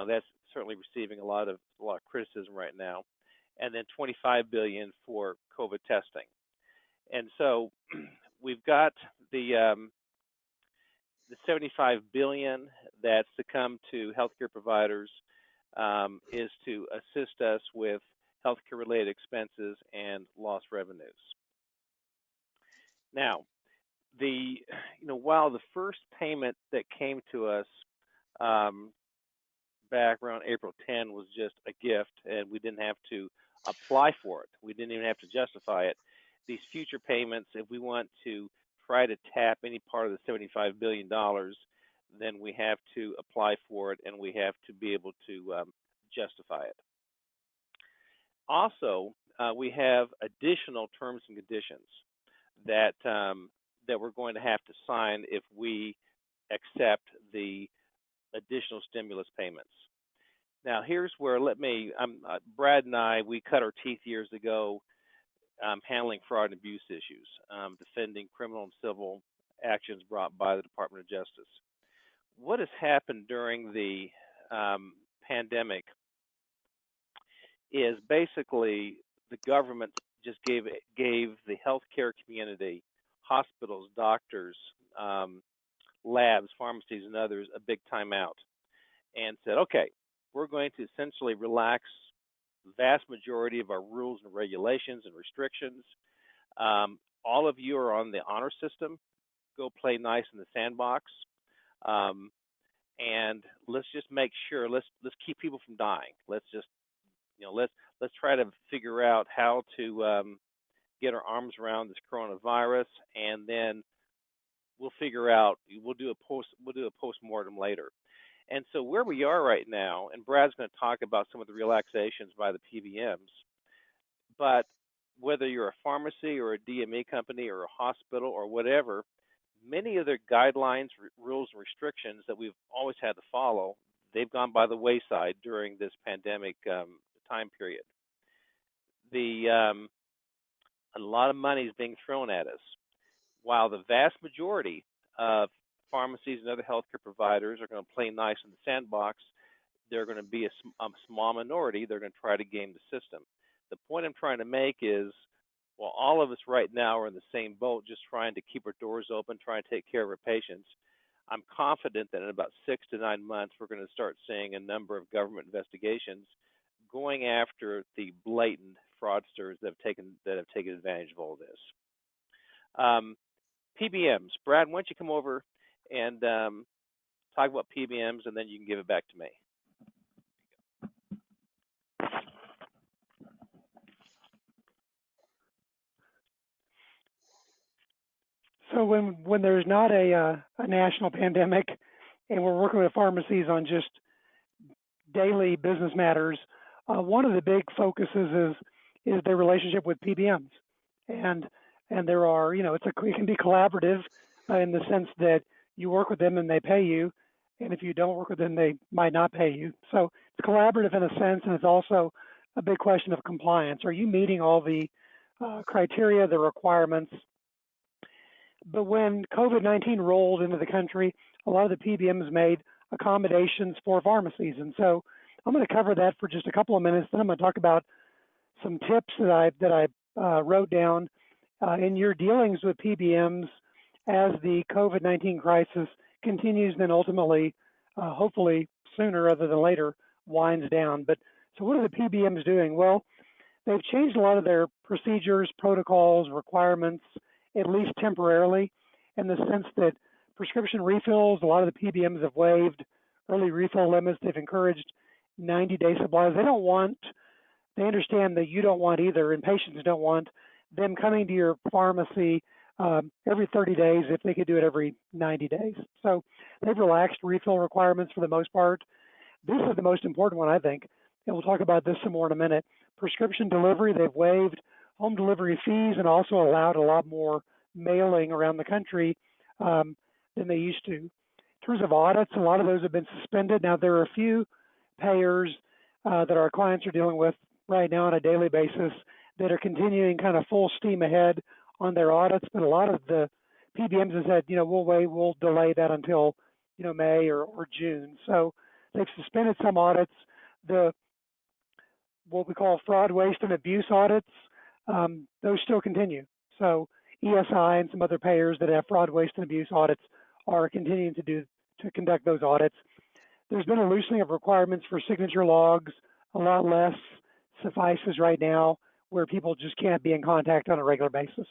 that's certainly receiving a lot of criticism right now. And then $25 billion for COVID testing. And so we've got the $75 billion that's to come to healthcare providers is to assist us with healthcare-related expenses and lost revenues. Now, while the first payment that came to us back around April 10 was just a gift, and we didn't have to apply for it, we didn't even have to justify it. These future payments, if we want to try to tap any part of the $75 billion, then we have to apply for it and we have to be able to justify it. Also, we have additional terms and conditions that we're going to have to sign if we accept the additional stimulus payments. Now, here's where Brad and I, we cut our teeth years ago handling fraud and abuse issues, defending criminal and civil actions brought by the Department of Justice. What has happened during the pandemic is basically the government just gave the healthcare community, hospitals, doctors, labs, pharmacies, and others a big timeout and said, okay, we're going to essentially relax the vast majority of our rules and regulations and restrictions. All of you are on the honor system. Go play nice in the sandbox. And let's just make sure, let's keep people from dying. Let's just, let's try to figure out how to get our arms around this coronavirus, and then we'll figure out, we'll do a postmortem later. And so where we are right now, and Brad's going to talk about some of the relaxations by the PBMs, but whether you're a pharmacy or a DME company or a hospital or whatever, many of the guidelines, rules, and restrictions that we've always had to follow, they've gone by the wayside during this pandemic time period. A lot of money is being thrown at us. While the vast majority of pharmacies and other healthcare providers are going to play nice in the sandbox, they're going to be a small minority. They're going to try to game the system. The point I'm trying to make is, while all of us right now are in the same boat, just trying to keep our doors open, trying to take care of our patients, I'm confident that in about 6 to 9 months, we're going to start seeing a number of government investigations going after the blatant fraudsters that have taken advantage of all this. PBMs. Brad, why don't you come over and talk about PBMs, and then you can give it back to me. So when there's not a national pandemic, and we're working with pharmacies on just daily business matters. One of the big focuses is their relationship with PBMs, and there are, it can be collaborative in the sense that you work with them and they pay you, and if you don't work with them, they might not pay you. So it's collaborative in a sense, and it's also a big question of compliance. Are you meeting all the criteria, the requirements? But when COVID-19 rolled into the country, a lot of the PBMs made accommodations for pharmacies. And so I'm going to cover that for just a couple of minutes. Then I'm going to talk about some tips that I wrote down in your dealings with PBMs as the COVID-19 crisis continues, and then ultimately, hopefully sooner rather than later, winds down. But so what are the PBMs doing? Well, they've changed a lot of their procedures, protocols, requirements, at least temporarily, in the sense that prescription refills, a lot of the PBMs have waived early refill limits. They've encouraged 90-day supplies. They understand that you don't want either, and patients don't want them coming to your pharmacy every 30 days if they could do it every 90 days. So they've relaxed refill requirements for the most part. This is the most important one, I think, and we'll talk about this some more in a minute. Prescription delivery, they've waived home delivery fees and also allowed a lot more mailing around the country than they used to. In terms of audits, a lot of those have been suspended. Now, there are a few payers that our clients are dealing with right now on a daily basis that are continuing kind of full steam ahead on their audits, but a lot of the PBMs have said, we'll delay that until, May or June. So they've suspended some audits. What we call fraud, waste, and abuse audits, those still continue. So ESI and some other payers that have fraud, waste, and abuse audits are continuing to conduct those audits. There's been a loosening of requirements for signature logs. A lot less suffices right now, where people just can't be in contact on a regular basis.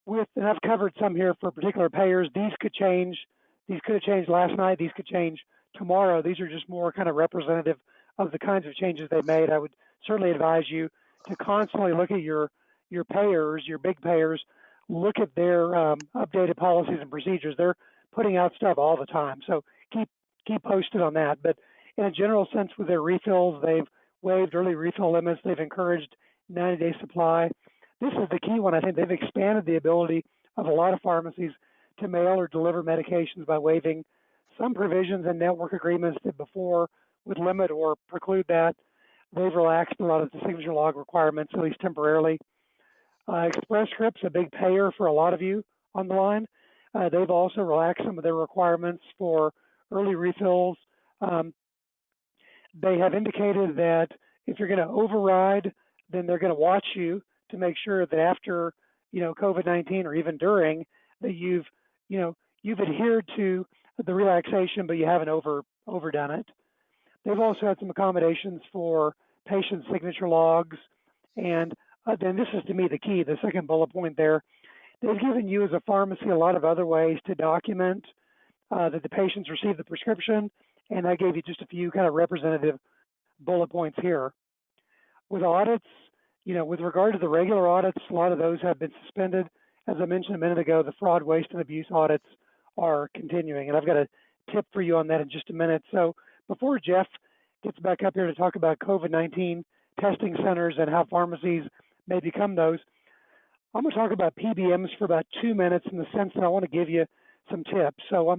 And I've covered some here for particular payers. These could change. These could have changed last night. These could change tomorrow. These are just more kind of representative of the kinds of changes they made. I would certainly advise you to constantly look at your payers, your big payers, look at their updated policies and procedures. They're putting out stuff all the time. So keep posted on that. But in a general sense, with their refills, they've waived early refill limits. They've encouraged 90-day supply. This is the key one. I think they've expanded the ability of a lot of pharmacies to mail or deliver medications by waiving some provisions and network agreements that before would limit or preclude that. They've relaxed a lot of the signature log requirements, at least temporarily. Express Scripts, a big payer for a lot of you on the line. They've also relaxed some of their requirements for early refills. They have indicated that if you're going to override, then they're going to watch you to make sure that after, COVID-19 or even during, that you've adhered to the relaxation, but you haven't overdone it. They've also had some accommodations for patient signature logs. And then this is, to me, the key, the second bullet point there. They've given you as a pharmacy a lot of other ways to document that the patients received the prescription, and I gave you just a few kind of representative bullet points here. With audits, with regard to the regular audits, a lot of those have been suspended. As I mentioned a minute ago, the fraud, waste, and abuse audits are continuing, and I've got a tip for you on that in just a minute. So before Jeff gets back up here to talk about COVID-19 testing centers and how pharmacies may become those, I'm going to talk about PBMs for about 2 minutes in the sense that I want to give you some tips. So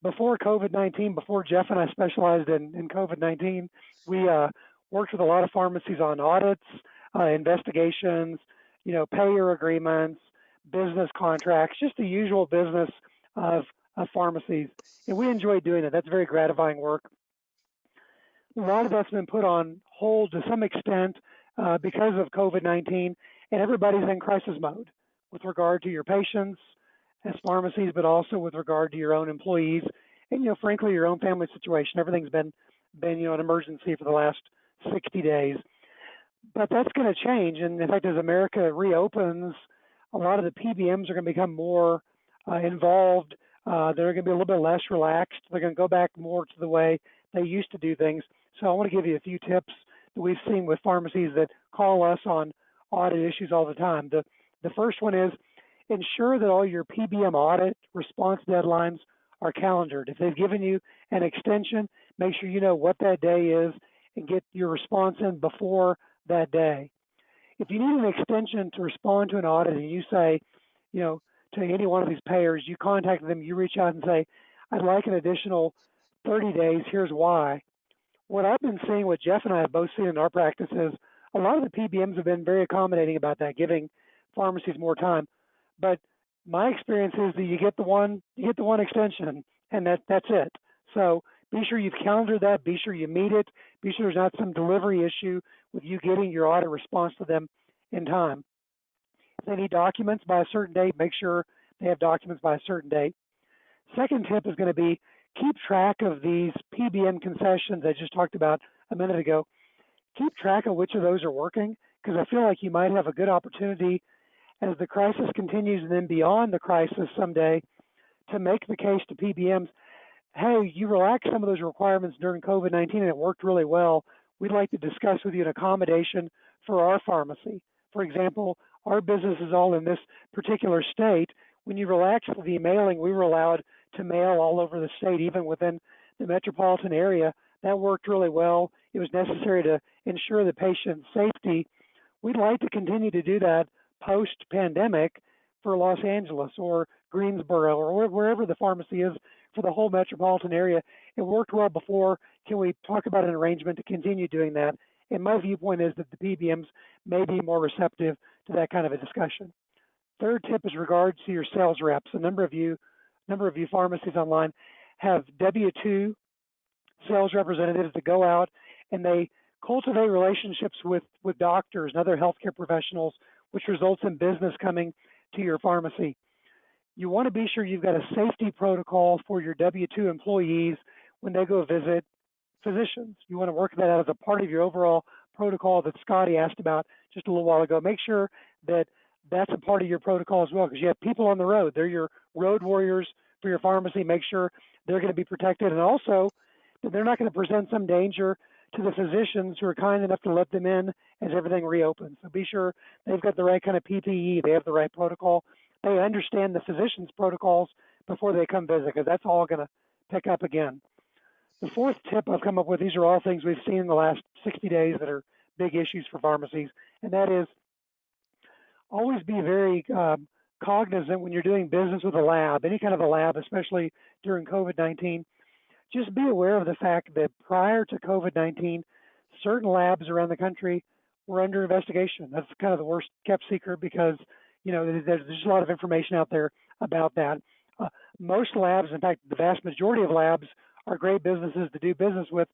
before COVID-19, before Jeff and I specialized in COVID-19, we worked with a lot of pharmacies on audits, investigations, payer agreements, business contracts, just the usual business of pharmacies. And we enjoy doing that. That's very gratifying work. A lot of that's been put on hold to some extent because of COVID-19, and everybody's in crisis mode with regard to your patients as pharmacies, but also with regard to your own employees and, frankly, your own family situation. Everything's been an emergency for the last 60 days. But that's going to change. And in fact, as America reopens, a lot of the PBMs are going to become more involved. They're going to be a little bit less relaxed. They're going to go back more to the way they used to do things. So I want to give you a few tips that we've seen with pharmacies that call us on audit issues all the time. The first one is ensure that all your PBM audit response deadlines are calendared. If they've given you an extension, make sure you know what that day is and get your response in before that day. If you need an extension to respond to an audit and you say, to any one of these payers, you contact them, you reach out and say, I'd like an additional 30 days, here's why. What I've been seeing, what Jeff and I have both seen in our practice is a lot of the PBMs have been very accommodating about that, giving pharmacies more time. But my experience is that you get the one extension, and that's it. So be sure you've calendared that, be sure you meet it, be sure there's not some delivery issue with you getting your audit response to them in time. If they need documents by a certain date, make sure they have documents by a certain date. Second tip is going to be keep track of these PBM concessions I just talked about a minute ago. Keep track of which of those are working, because I feel like you might have a good opportunity as the crisis continues and then beyond the crisis someday to make the case to PBMs, hey, you relaxed some of those requirements during COVID-19 and it worked really well. We'd like to discuss with you an accommodation for our pharmacy. For example, our business is all in this particular state. When you relaxed the mailing, we were allowed to mail all over the state, even within the metropolitan area. That worked really well. It was necessary to ensure the patient's safety. We'd like to continue to do that post-pandemic for Los Angeles or Greensboro or wherever the pharmacy is for the whole metropolitan area. It worked well before. Can we talk about an arrangement to continue doing that? And my viewpoint is that the PBMs may be more receptive to that kind of a discussion. Third tip is regards to your sales reps. A number of you pharmacies online have W-2 sales representatives that go out and they cultivate relationships with doctors and other healthcare professionals, which results in business coming to your pharmacy. You want to be sure you've got a safety protocol for your W-2 employees when they go visit physicians. You want to work that out as a part of your overall protocol that Scotty asked about just a little while ago. Make sure that that's a part of your protocol as well, because you have people on the road. They're your road warriors for your pharmacy. Make sure they're going to be protected, and also that they're not going to present some danger to the physicians who are kind enough to let them in as everything reopens. So be sure they've got the right kind of PPE, they have the right protocol, they understand the physician's protocols before they come visit, because that's all going to pick up again. The fourth tip I've come up with, these are all things we've seen in the last 60 days that are big issues for pharmacies, and that is always be very cognizant when you're doing business with a lab, any kind of a lab, especially during COVID-19. Just be aware of the fact that prior to COVID-19, certain labs around the country were under investigation. That's kind of the worst kept secret because, there's just a lot of information out there about that. Most labs, in fact, the vast majority of labs are great businesses to do business with.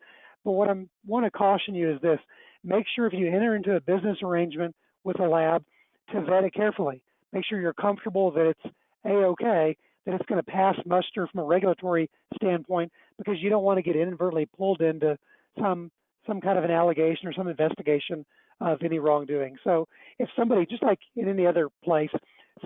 But what I want to caution you is this. Make sure if you enter into a business arrangement with a lab to vet it carefully. Make sure you're comfortable that it's A-OK, that it's going to pass muster from a regulatory standpoint, because you don't want to get inadvertently pulled into some kind of an allegation or some investigation of any wrongdoing. So if somebody, just like in any other place,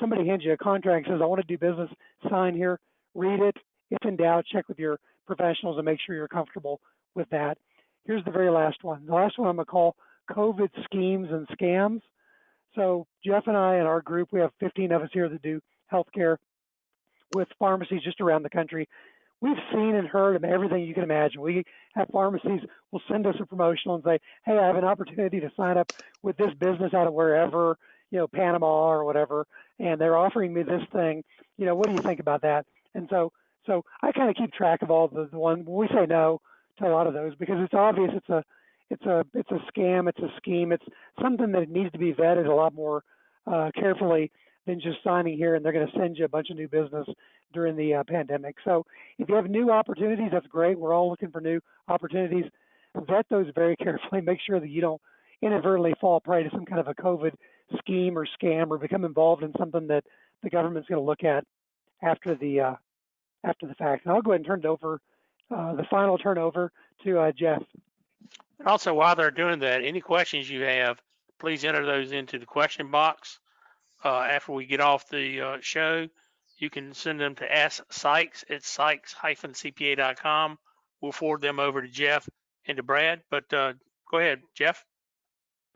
somebody hands you a contract and says, I want to do business, sign here, read it. If in doubt, check with your professionals and make sure you're comfortable with that. Here's the very last one. The last one I'm going to call COVID schemes and scams. So Jeff and I and our group, we have 15 of us here that do healthcare with pharmacies just around the country. We've seen and heard of everything you can imagine. We have pharmacies will send us a promotional and say, hey, I have an opportunity to sign up with this business out of wherever, Panama or whatever, and they're offering me this thing. What do you think about that? And so I kind of keep track of all the ones. We say no to a lot of those because it's obvious it's a scam, it's a scheme, it's something that needs to be vetted a lot more carefully than just signing here and they're going to send you a bunch of new business during the pandemic. So if you have new opportunities, that's great. We're all looking for new opportunities. Vet those very carefully. Make sure that you don't inadvertently fall prey to some kind of a COVID scheme or scam or become involved in something that the government's going to look at after the fact. And I'll go ahead and turn it over, the final turnover to Jeff. And also, while they're doing that, any questions you have, please enter those into the question box. After we get off the show, you can send them to Ask Sykes at sykes-cpa.com. We'll forward them over to Jeff and to Brad. But go ahead, Jeff.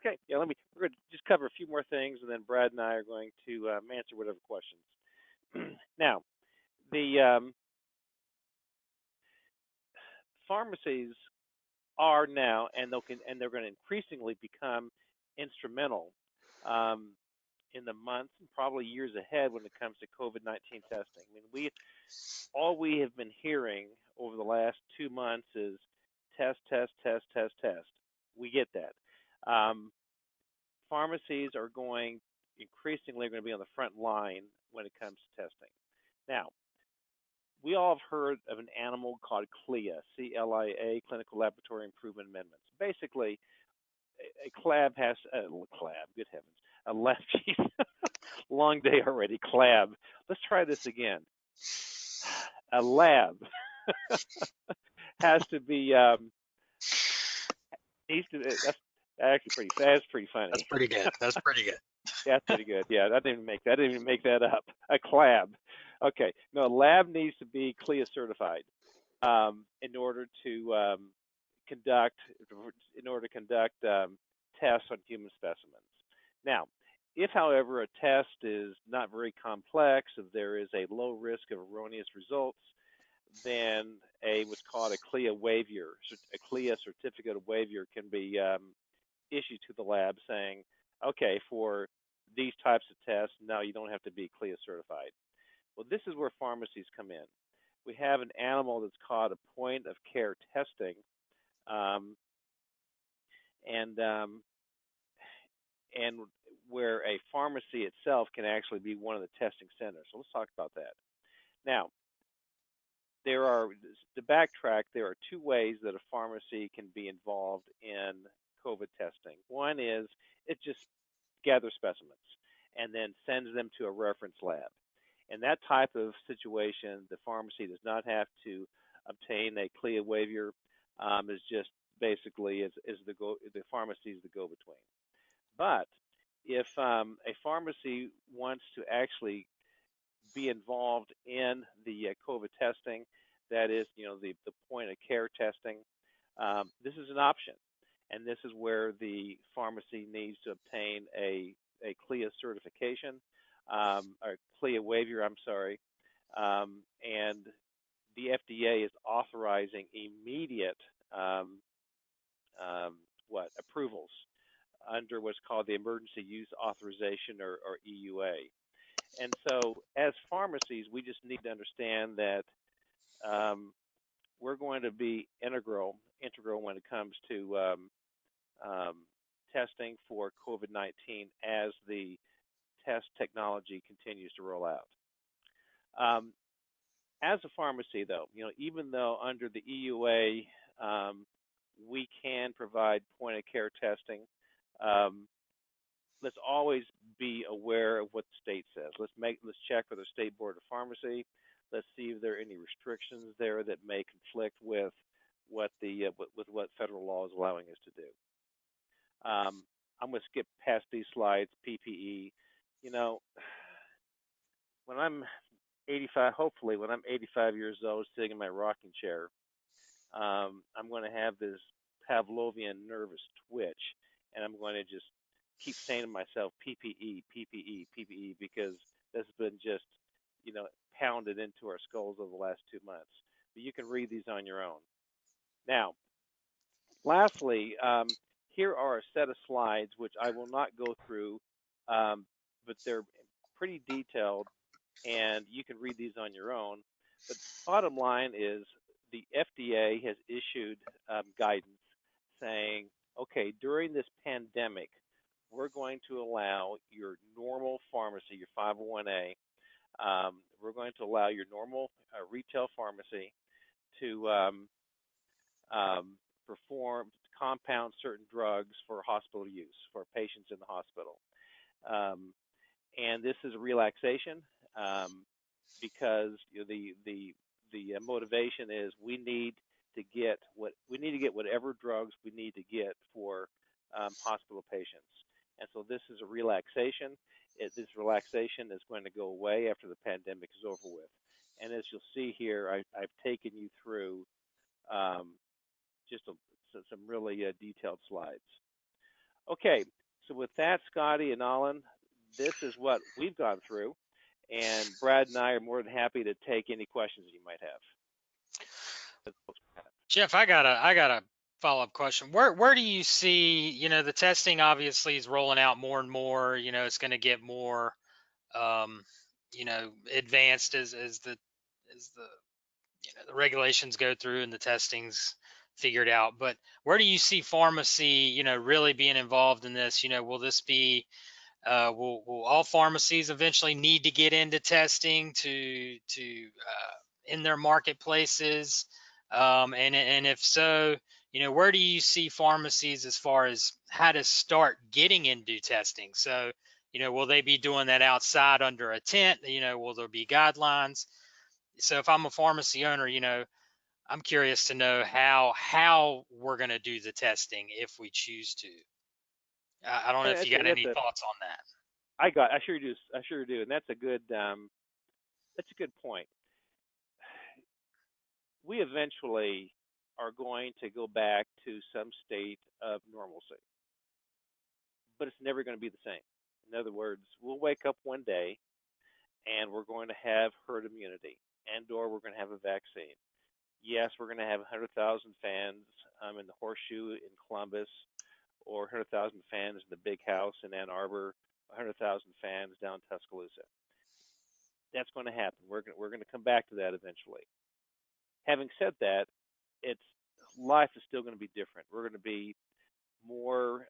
Okay, yeah, we're going to just cover a few more things, and then Brad and I are going to answer whatever questions. Now, the pharmacies are now, and they're going to increasingly become instrumental in the months and probably years ahead when it comes to COVID-19 testing. I mean, all we have been hearing over the last 2 months is test, test, test, test, test. We get that. Pharmacies are increasingly going to be on the front line when it comes to testing. Now, we all have heard of an animal called CLIA, C-L-I-A, Clinical Laboratory Improvement Amendments. Basically, a CLAB has good heavens, a lab. Long day already. CLAB. Let's try this again. A lab has to be needs to. That's actually pretty. That's pretty funny. That's pretty good. That's pretty good. That's pretty good. Yeah, I didn't even make that up. A CLAB. Okay. No, a lab needs to be CLIA certified in order to conduct tests on human specimens. Now, if, however, a test is not very complex, if there is a low risk of erroneous results, then what's called a CLIA waiver, a CLIA certificate of waiver can be issued to the lab saying, okay, for these types of tests, no, you don't have to be CLIA certified. Well, this is where pharmacies come in. We have an animal that's called a point of care testing, and where a pharmacy itself can actually be one of the testing centers. So let's talk about that. Now, to backtrack, there are 2 ways that a pharmacy can be involved in COVID testing. One is it just gathers specimens and then sends them to a reference lab. In that type of situation, the pharmacy does not have to obtain a CLIA waiver. Is just basically the pharmacy is the go-between. But if a pharmacy wants to actually be involved in the COVID testing, that is, the point of care testing, this is an option, and this is where the pharmacy needs to obtain a CLIA certification, or CLIA waiver, I'm sorry, and the FDA is authorizing immediate approvals under what's called the Emergency Use Authorization, or EUA. And so as pharmacies, we just need to understand that we're going to be integral when it comes to testing for COVID-19 as the test technology continues to roll out. As a pharmacy, though, even though under the EUA we can provide point of care testing, let's always be aware of what the state says. Let's check with the State Board of Pharmacy. Let's see if there are any restrictions there that may conflict with what what federal law is allowing us to do. I'm going to skip past these slides. PPE. When I'm 85, hopefully when I'm 85 years old, sitting in my rocking chair, I'm going to have this Pavlovian nervous twitch, and I'm going to just keep saying to myself, PPE, PPE, PPE, because this has been just, pounded into our skulls over the last 2 months. But you can read these on your own. Now, lastly, here are a set of slides which I will not go through, but they're pretty detailed, and you can read these on your own. But bottom line is the FDA has issued guidance saying, okay, during this pandemic, we're going to allow your normal pharmacy, your 501A, we're going to allow your normal retail pharmacy to compound certain drugs for hospital use for patients in the hospital. And this is a relaxation because the motivation is we need to get whatever drugs we need to get for hospital patients. And so this is a relaxation. This relaxation is going to go away after the pandemic is over with. And as you'll see here, I've taken you through just some really detailed slides. Okay, so with that, Scotty and Alan, this is what we've gone through. And Brad and I are more than happy to take any questions that you might have. Jeff, I got a follow-up question. Where do you see, the testing obviously is rolling out more and more, it's going to get more advanced as the the regulations go through and the testing's figured out. But where do you see pharmacy, really being involved in this? Will this be will all pharmacies eventually need to get into testing to in their marketplaces? And if so, where do you see pharmacies as far as how to start getting into testing? So, will they be doing that outside under a tent? Will there be guidelines? So if I'm a pharmacy owner, I'm curious to know how we're going to do the testing if we choose to. I don't know if you got any thoughts on that. I sure do, and that's a good point. We eventually are going to go back to some state of normalcy, but it's never going to be the same. In other words, we'll wake up one day and we're going to have herd immunity, and/or we're going to have a vaccine. Yes, we're going to have 100,000 fans in the Horseshoe in Columbus, or 100,000 fans in the Big House in Ann Arbor, 100,000 fans down Tuscaloosa. That's going to happen. We're going to come back to that eventually. Having said that, life is still going to be different. We're going to be more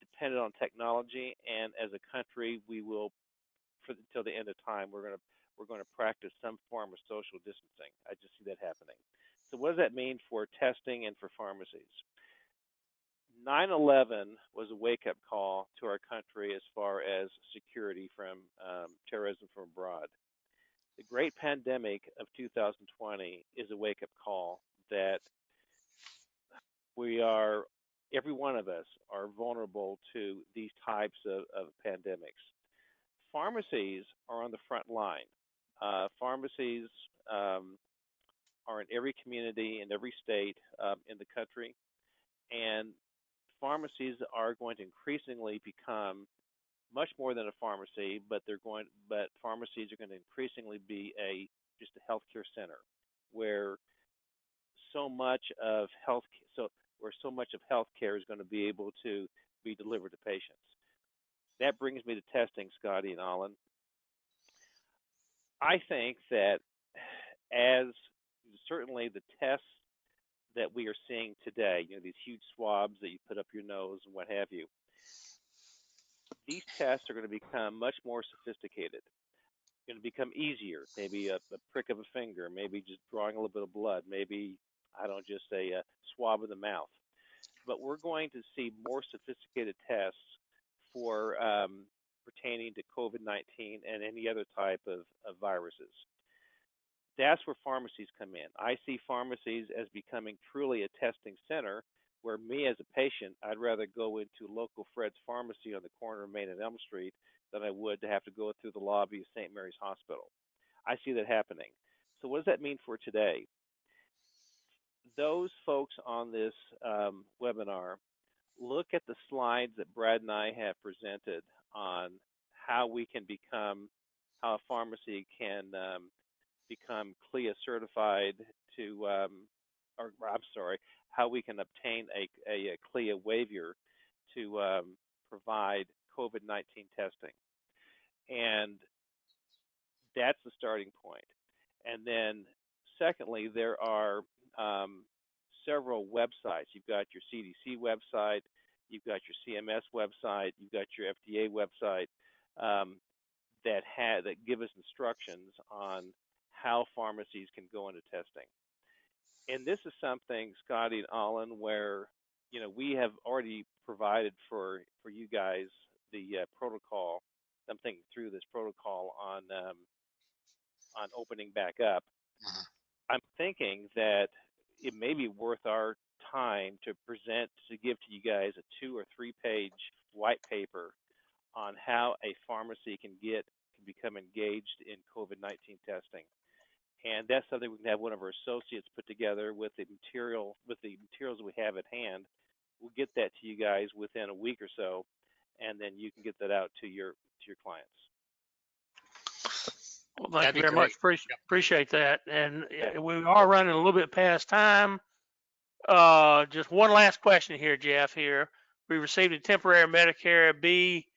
dependent on technology, and as a country, we will, until the end of time, we're going to practice some form of social distancing. I just see that happening. So what does that mean for testing and for pharmacies? 9/11 was a wake-up call to our country as far as security from terrorism from abroad. The great pandemic of 2020 is a wake-up call that every one of us are vulnerable to these types of pandemics. Pharmacies are on the front line. Pharmacies are in every community, in every state in the country, and pharmacies are going to increasingly become much more than a pharmacy, but pharmacies are going to increasingly be just a healthcare center where so much of healthcare is going to be able to be delivered to patients. That brings me to testing, Scotty and Alan. I think that as certainly the tests that we are seeing today, these huge swabs that you put up your nose and what have you, these tests are going to become much more sophisticated. Going to become easier, maybe a prick of a finger, maybe just drawing a little bit of blood, maybe, I don't know, just a swab of the mouth. But we're going to see more sophisticated tests for pertaining to COVID-19 and any other type of viruses. That's where pharmacies come in. I see pharmacies as becoming truly a testing center where me as a patient, I'd rather go into local Fred's Pharmacy on the corner of Main and Elm Street than I would to have to go through the lobby of St. Mary's Hospital. I see that happening. So what does that mean for today? Those folks on this webinar, look at the slides that Brad and I have presented on how a pharmacy can become CLIA certified how we can obtain a CLIA waiver to provide COVID-19 testing. And that's the starting point. And then secondly, there are several websites. You've got your CDC website, you've got your CMS website, you've got your FDA website that give us instructions on how pharmacies can go into testing. And this is something, Scotty and Alan, where we have already provided for you guys the protocol. I'm thinking through this protocol on opening back up. I'm thinking that it may be worth our time to give to you guys a 2 or 3 page white paper on how a pharmacy can become engaged in COVID-19 testing. And that's something we can have one of our associates put together with the materials we have at hand. We'll get that to you guys within a week or so, and then you can get that out to your clients. Well, thank That'd you be very much. great. Appreciate that. And Yeah. we are running a little bit past time. Just one last question here, Jeff. Here, we received a temporary Medicare B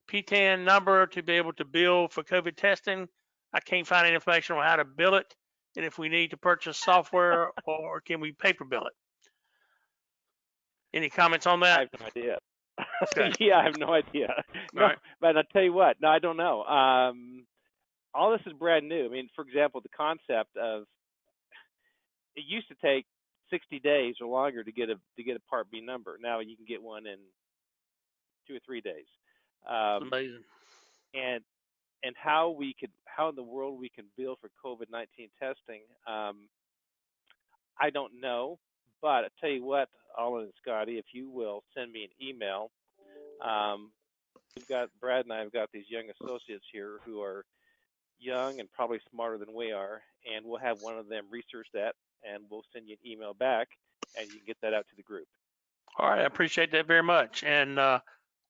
P10 number to be able to bill for COVID testing. I can't find any information on how to bill it, and if we need to purchase software or can we paper bill it. Any comments on I that? have no idea. Okay. Yeah, I have no idea. No, Right. but I'll tell you what. No, I don't know. All this is brand new. I mean, for example, the concept of it used to take 60 days or longer to get a Part B number. Now you can get one in 2 or 3 days. It's amazing. And how in the world we can bill for COVID-19 testing, I don't know. But I tell you what, Alan and Scotty, if you will send me an email, we've got Brad and I have got these young associates here who are young and probably smarter than we are, and we'll have one of them research that, and we'll send you an email back, and you can get that out to the group. All right, I appreciate that very much. And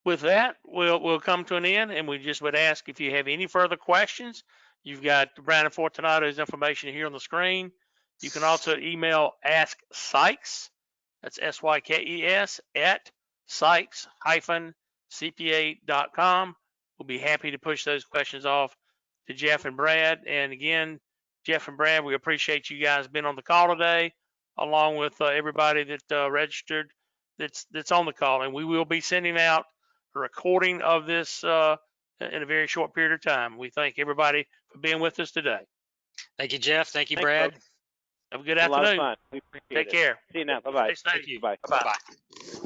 with that, we'll come to an end, and we just would ask if you have any further questions. You've got Brandon Fortunato's information here on the screen. You can also email Ask Sykes, that's SYKES, at Sykes-CPA.com. We'll be happy to push those questions off to Jeff and Brad. And again, Jeff and Brad, we appreciate you guys being on the call today, along with everybody that registered that's on the call. And we will be sending out a recording of this in a very short period of time. We thank everybody for being with us today. Thank you, Jeff. Thank you, Thanks, Brad. folks. Have a good It's a lot of afternoon. fun. We appreciate Take it. care. See you now. Bye-bye. Stay safe. Thank you. Bye. Bye-bye. Bye-bye.